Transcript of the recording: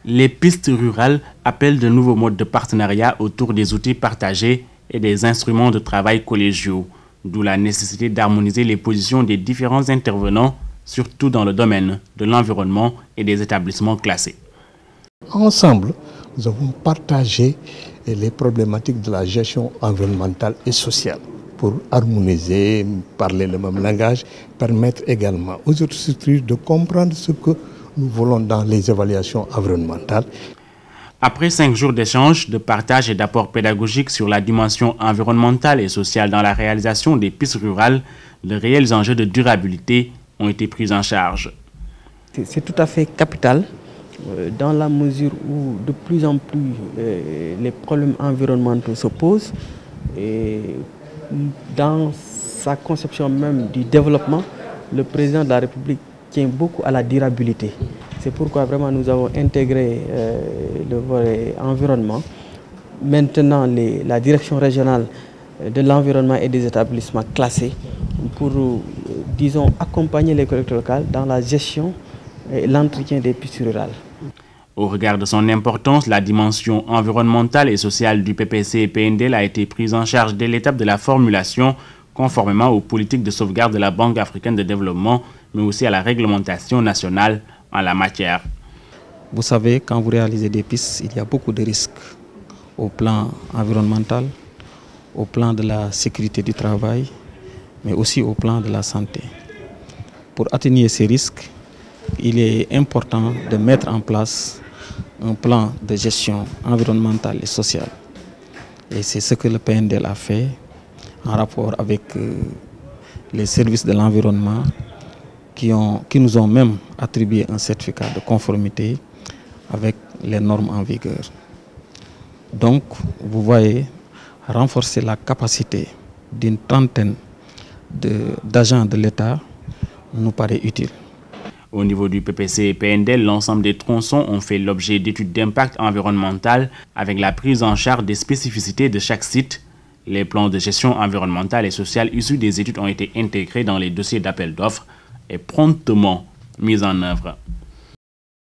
Les pistes rurales appellent de nouveaux modes de partenariat autour des outils partagés et des instruments de travail collégiaux, d'où la nécessité d'harmoniser les positions des différents intervenants, surtout dans le domaine de l'environnement et des établissements classés. Ensemble, nous avons partagé les problématiques de la gestion environnementale et sociale pour harmoniser, parler le même langage, permettre également aux autres structures de comprendre ce que nous voulons dans les évaluations environnementales. Après 5 jours d'échanges, de partage et d'apport pédagogique sur la dimension environnementale et sociale dans la réalisation des pistes rurales, de réels enjeux de durabilité ont été pris en charge. C'est tout à fait capital dans la mesure où de plus en plus les problèmes environnementaux se posent. Et dans sa conception même du développement, le président de la République tient beaucoup à la durabilité. C'est pourquoi vraiment nous avons intégré le volet environnement. Maintenant, la direction régionale de l'environnement et des établissements classés pour, disons, accompagner les collectivités locales dans la gestion et l'entretien des pistes rurales. Au regard de son importance, la dimension environnementale et sociale du PPC et PNDL a été prise en charge dès l'étape de la formulation, conformément aux politiques de sauvegarde de la Banque africaine de développement, mais aussi à la réglementation nationale en la matière. Vous savez, quand vous réalisez des pistes, il y a beaucoup de risques au plan environnemental, au plan de la sécurité du travail, mais aussi au plan de la santé. Pour atténuer ces risques, il est important de mettre en place un plan de gestion environnementale et sociale. Et c'est ce que le PNDL a fait en rapport avec les services de l'environnement qui nous ont même attribué un certificat de conformité avec les normes en vigueur. Donc, vous voyez, renforcer la capacité d'une trentaine d'agents de l'État nous paraît utile. Au niveau du PPC et PNDL, l'ensemble des tronçons ont fait l'objet d'études d'impact environnemental avec la prise en charge des spécificités de chaque site. Les plans de gestion environnementale et sociale issus des études ont été intégrés dans les dossiers d'appel d'offres et promptement mis en œuvre.